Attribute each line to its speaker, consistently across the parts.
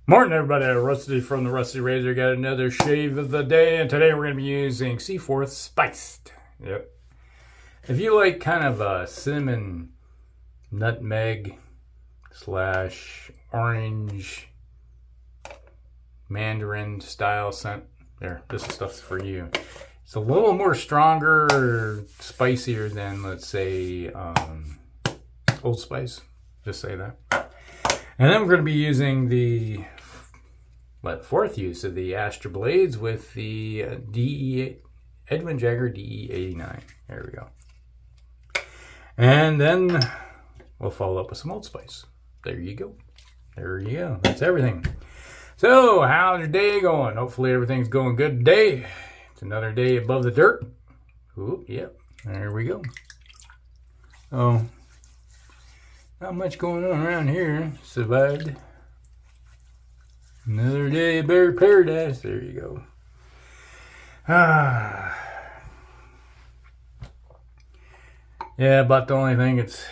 Speaker 1: Morning everybody, Rusty from the Rusty Razor. Got another shave of the day, and today we're going to be using Seaforth Spiced. Yep. If you like kind of a cinnamon, nutmeg / orange, mandarin style scent, there, this stuff's for you. It's a little more stronger, spicier than, let's say, Old Spice. Just say that. And then we're going to be using the fourth use of the Astra blades with the Edwin Jagger DE89. There we go. And then we'll follow up with some Old Spice. There you go. There you go. That's everything. So, how's your day going? Hopefully everything's going good today. It's another day above the dirt. Ooh, yep. There we go. Oh. Not much going on around here. Survived another day of bear paradise. There you go. Yeah, about the only thing it's...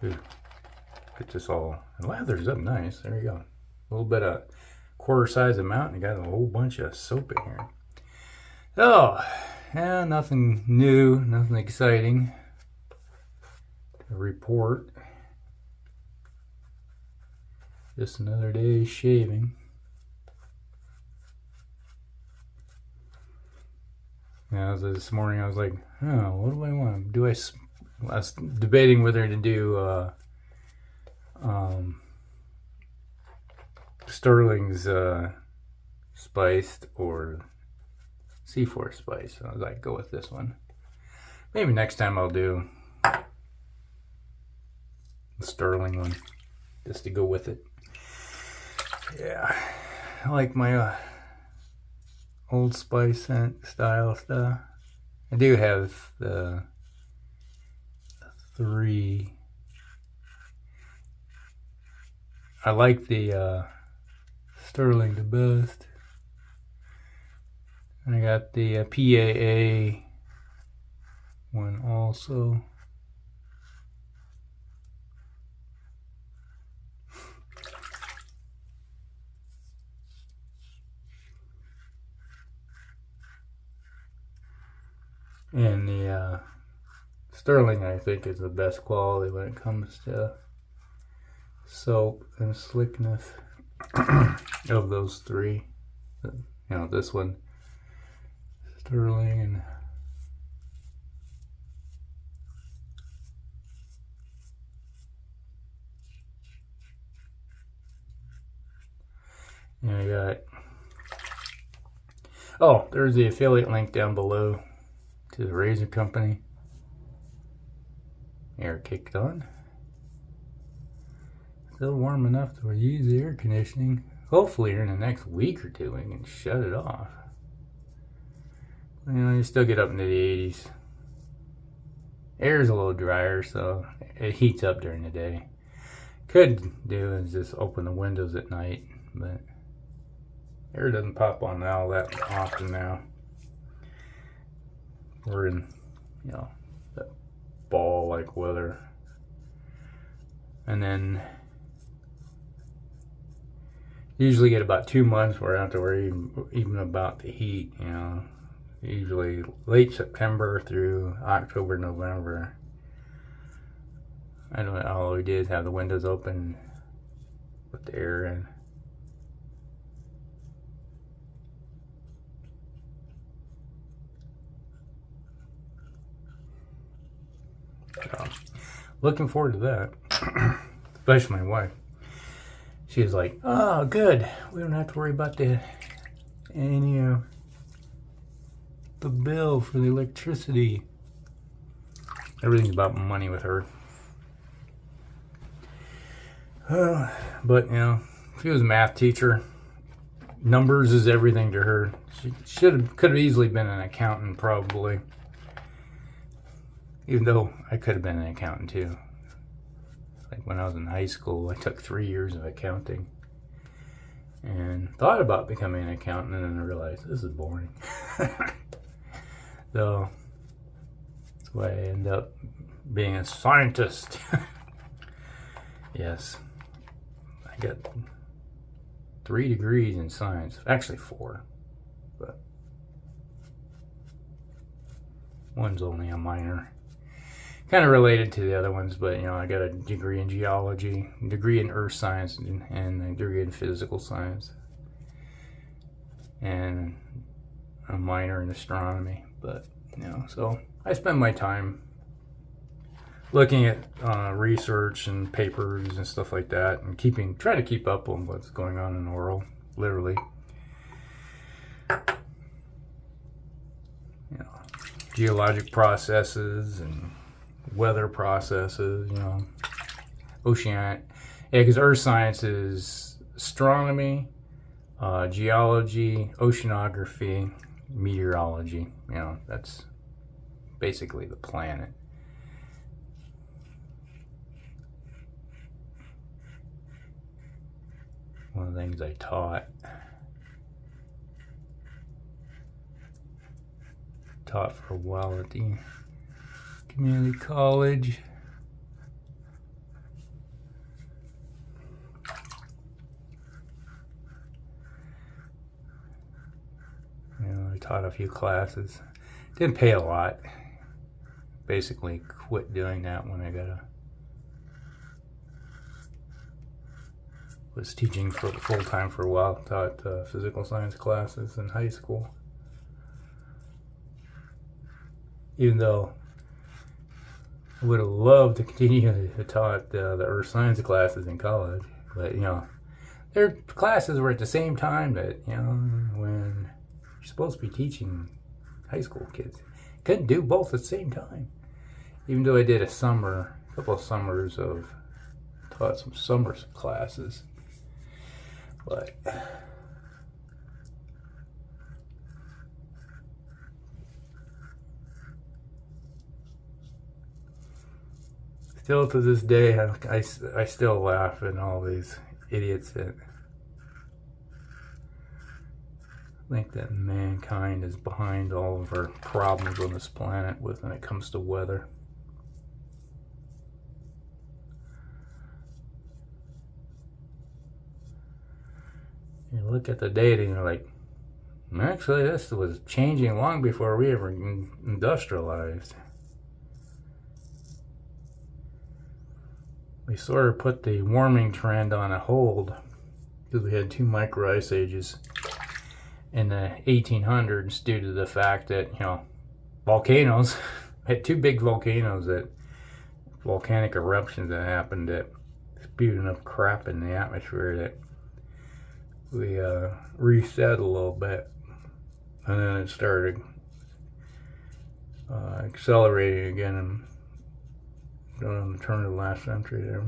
Speaker 1: Ooh, get this all... The lather's up nice. There you go. A little bit of quarter size amount, and you got a whole bunch of soap in here. So, yeah, nothing new, nothing exciting. Report. Just another day shaving. Yeah, this morning I was like, oh, what do I want? I was debating whether to do Sterling's spiced or Seaforth spice. So I was like, go with this one. Maybe next time I'll do the Sterling one, just to go with it. Yeah, I like my Old Spice scent style stuff. I do have the 3. I like the Sterling the best. And I got the PAA one also. And the Sterling, I think, is the best quality when it comes to soap and slickness of those 3. You know, this one, Sterling, and I got... Oh, there's the affiliate link down below to the razor company. Air kicked on. Still warm enough to use the air conditioning. Hopefully in the next week or 2 we can shut it off. You know, you still get up into the 80s. Air's a little drier, so it heats up during the day. Could do is just open the windows at night, but air doesn't pop on all that often now. We're in, you know, that fall-like weather. And then usually get about 2 months where I don't have to worry even about the heat, you know. Usually late September through October, November. All we did is have the windows open with the air in. So, looking forward to that. Especially my wife. She was like, oh, good. We don't have to worry about the bill for the electricity. Everything's about money with her. But, you know, she was a math teacher. Numbers is everything to her. She could have easily been an accountant, probably. Even though I could have been an accountant too. Like when I was in high school, I took 3 years of accounting. And thought about becoming an accountant, and then I realized this is boring. So, that's why I end up being a scientist. Yes. I got 3 degrees in science. Actually 4, but one's only a minor. Kind of related to the other ones, but you know, I got a degree in geology, a degree in earth science, and a degree in physical science, and a minor in astronomy. But you know, so I spend my time looking at research and papers and stuff like that, and trying to keep up on what's going on in the world, literally. You know, geologic processes and weather processes, you know, oceanic. Yeah, because earth science is astronomy, geology, oceanography, meteorology. You know, that's basically the planet. One of the things I taught for a while at the community college. You know, I taught a few classes. Didn't pay a lot. Basically quit doing that when I was teaching for full time for a while. Taught physical science classes in high school. Even though I would have loved to continue to taught the earth science classes in college, but you know, their classes were at the same time that, you know, when you're supposed to be teaching high school kids, couldn't do both at the same time. Even though I did a couple of summers of taught some summer classes, but still to this day, I still laugh at all these idiots that think that mankind is behind all of our problems on this planet when it comes to weather. You look at the data and you're like, actually this was changing long before we ever industrialized. We sort of put the warming trend on a hold because we had 2 micro ice ages in the 1800s due to the fact that, you know, volcanoes had 2 big volcanoes, that volcanic eruptions that happened that spewed enough crap in the atmosphere that we reset a little bit, and then it started accelerating again on the turn of the last century there.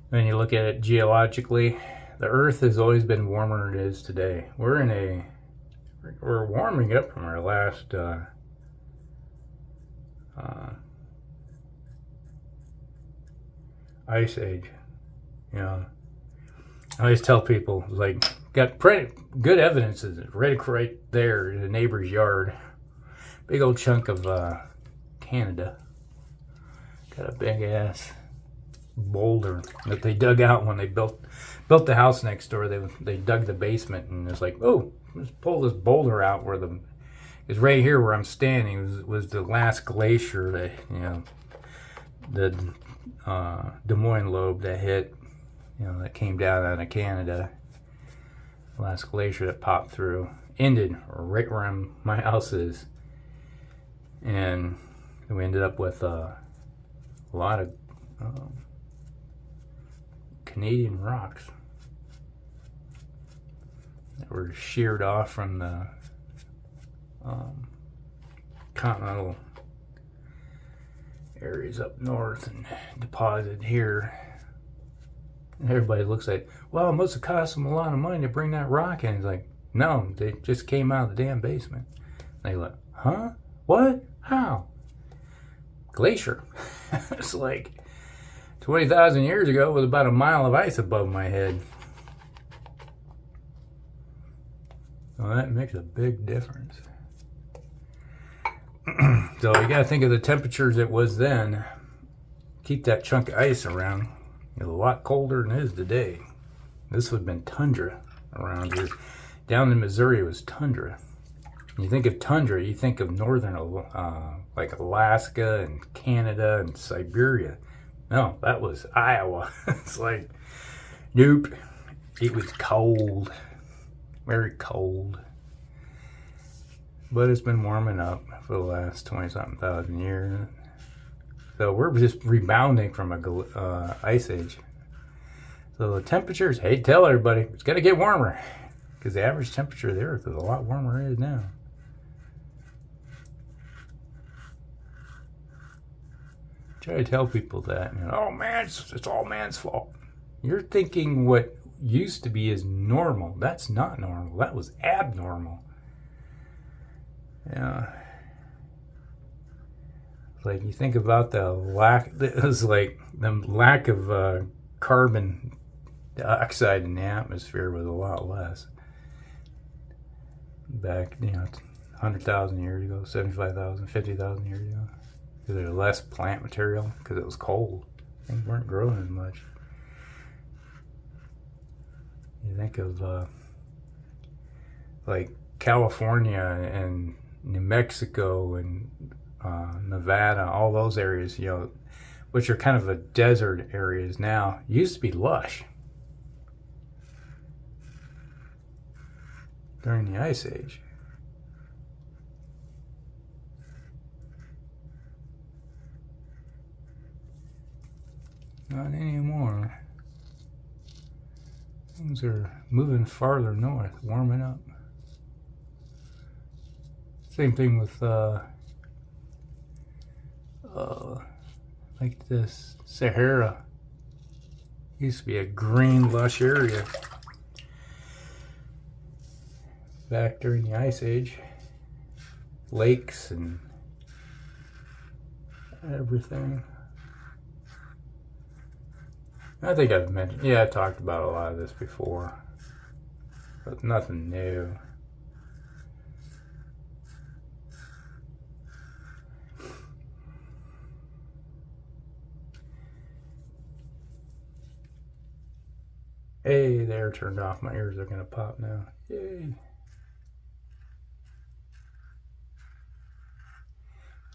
Speaker 1: When you look at it geologically, the Earth has always been warmer than it is today. We're warming up from our last ice age. You know, I always tell people, like, got pretty good evidence is right there in the neighbor's yard. Big old chunk of Canada. Got a big ass boulder that they dug out when they built the house next door. They dug the basement, and it's like, oh, let's pull this boulder out where is right here where I'm standing was the last glacier that, you know, the Des Moines lobe that hit, you know, that came down out of Canada. The last glacier that popped through ended right where my house is, and we ended up with a lot of Canadian rocks that were sheared off from the continental areas up north and deposited here. And everybody looks like, well, it must have cost them a lot of money to bring that rock in. It's like, no, they just came out of the damn basement. And they like, huh? What? How? Glacier. It's like 20,000 years ago with about a mile of ice above my head. Well, that makes a big difference. So you gotta think of the temperatures it was then. Keep that chunk of ice around. It's a lot colder than it is today. This would have been tundra around here. Down in Missouri, it was tundra. You think of tundra, you think of northern, like Alaska and Canada and Siberia. No, that was Iowa. It's like, nope. It was cold. Very cold. But it's been warming up for the last 20-something thousand years. So we're just rebounding from a ice age. So the temperatures, hey, tell everybody, it's going to get warmer. Because the average temperature of the Earth is a lot warmer than it is now. Try to tell people that. Oh man, it's all man's fault. You're thinking what used to be is normal. That's not normal. That was abnormal. Yeah. Like you think about the lack, it was like the lack of carbon dioxide in the atmosphere was a lot less. Back, 100,000 years ago, 75,000, 50,000 years ago. Because there's less plant material because it was cold. Things weren't growing as much. You think of like California and New Mexico and Nevada, all those areas, which are kind of a desert areas now, used to be lush during the Ice Age. Not anymore. Things are moving farther north, warming up. Same thing with like this Sahara. Used to be a green, lush area back during the Ice Age. Lakes and everything. I think I've mentioned, I've talked about a lot of this before, but nothing new. Hey, they're turned off. My ears are gonna pop now. Yay.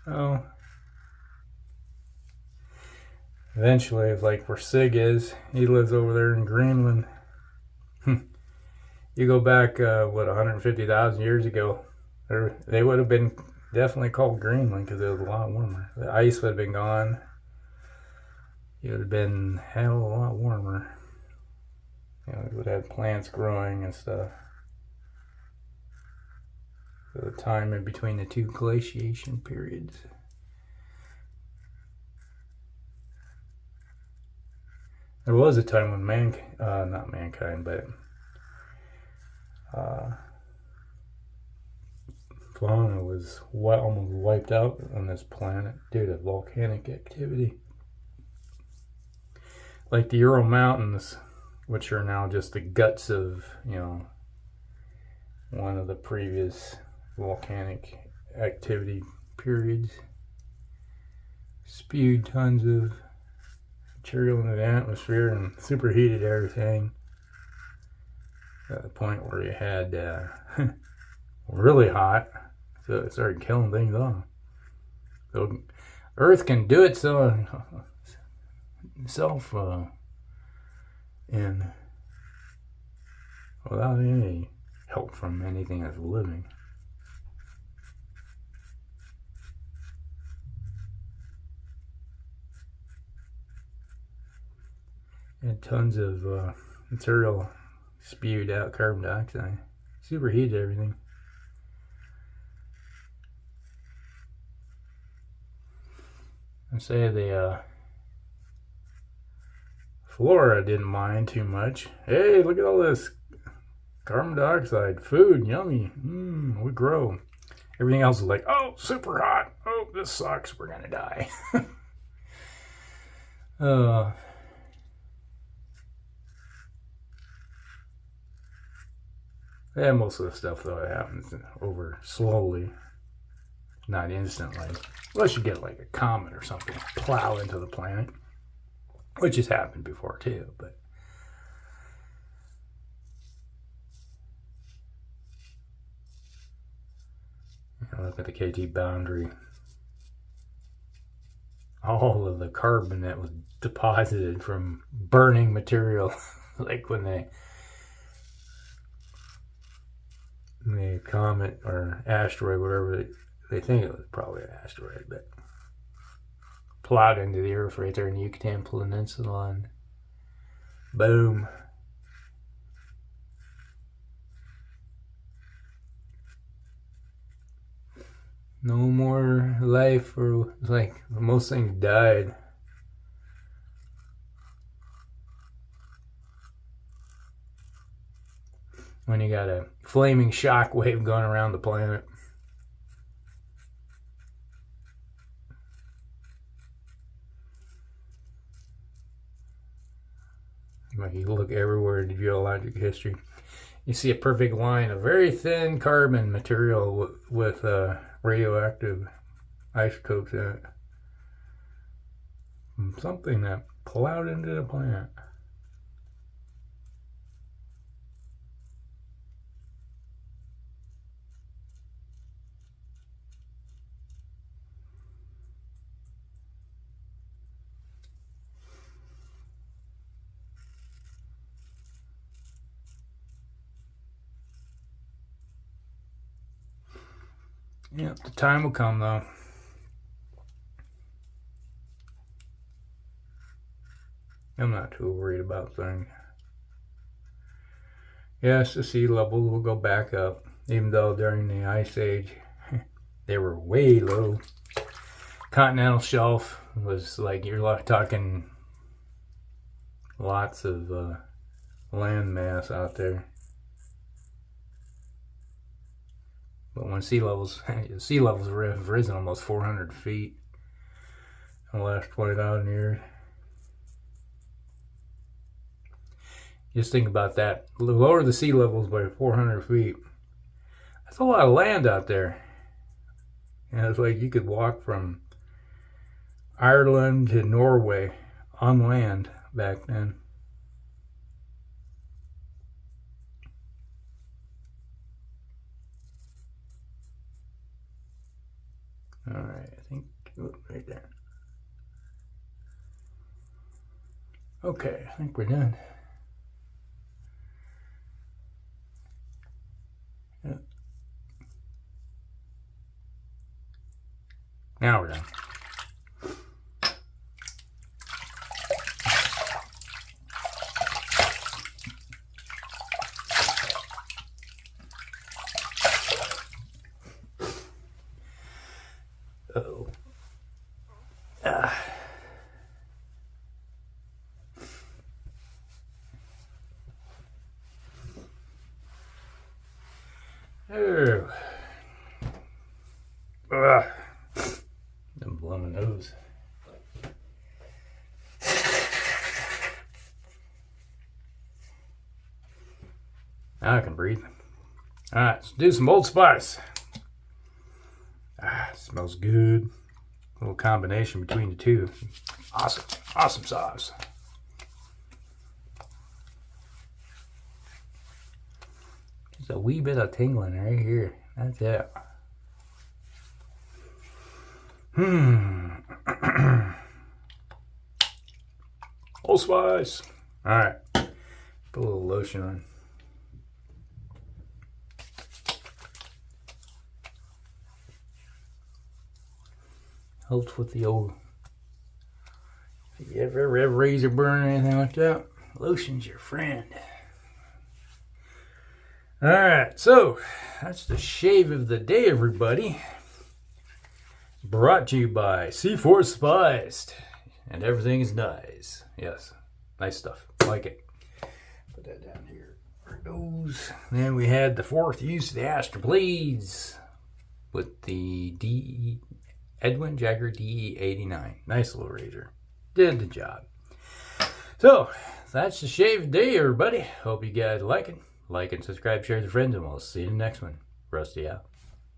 Speaker 1: Oh. Eventually, like where Sig is, he lives over there in Greenland. You go back, 150,000 years ago, they would have been definitely called Greenland because it was a lot warmer. The ice would have been gone. It would have been hell of a lot warmer. It would have had plants growing and stuff. So the time in between the two glaciation periods. There was a time when not mankind, but fauna was almost wiped out on this planet due to volcanic activity. Like the Ural Mountains, which are now just the guts of, one of the previous volcanic activity periods, spewed tons of material into the atmosphere and superheated everything at the point where you had really hot, so it started killing things off. So Earth can do it itself in without any help from anything that's living. And tons of material spewed out carbon dioxide. Superheated everything. And say the flora didn't mind too much. Hey, look at all this carbon dioxide. Food, yummy. We grow. Everything else is like, oh, super hot. Oh, this sucks. We're gonna die. Yeah, most of the stuff though it happens over slowly, not instantly. Unless you get like a comet or something plow into the planet, which has happened before too. But look at the KT boundary. All of the carbon that was deposited from burning material, like when the comet or asteroid, whatever they think it was, probably an asteroid, but plowed into the earth right there in the Yucatan Peninsula, and boom. No more life, or like most things died. When you got a flaming shock wave going around the planet. Like you look everywhere in geologic history, you see a perfect line of very thin carbon material with radioactive isotopes in it. From something that plowed into the planet. Yeah, the time will come though. I'm not too worried about things. Yes, the sea levels will go back up, even though during the Ice Age they were way low. Continental shelf was like, you're talking lots of land mass out there. But when sea levels have risen almost 400 feet in the last 20,000 years. Just think about that. Lower the sea levels by 400 feet. That's a lot of land out there. And it's like you could walk from Ireland to Norway on land back then. All right, I think right there. Okay, I think we're done. Yeah. Now we're done. Uh-oh. Oh. I'm blowing my nose. Now I can breathe. All right, let's do some Old Spice. It smells good. A little combination between the two. Awesome, awesome sauce. Just a wee bit of tingling right here. That's it. Old Spice. All right, put a little lotion on. Helps with the old, if you ever have razor burn or anything like that, lotion's your friend. Alright, so that's the shave of the day, everybody. Brought to you by Seaforth Spiced. And everything is nice. Yes, nice stuff. Like it. Put that down here. There it goes. Then we had the fourth use of the Astra blades with the Edwin Jagger DE89. Nice little razor. Did the job. So, that's the shave day, everybody. Hope you guys like it. Like and subscribe, share with your friends, and we'll see you in the next one. Rusty out.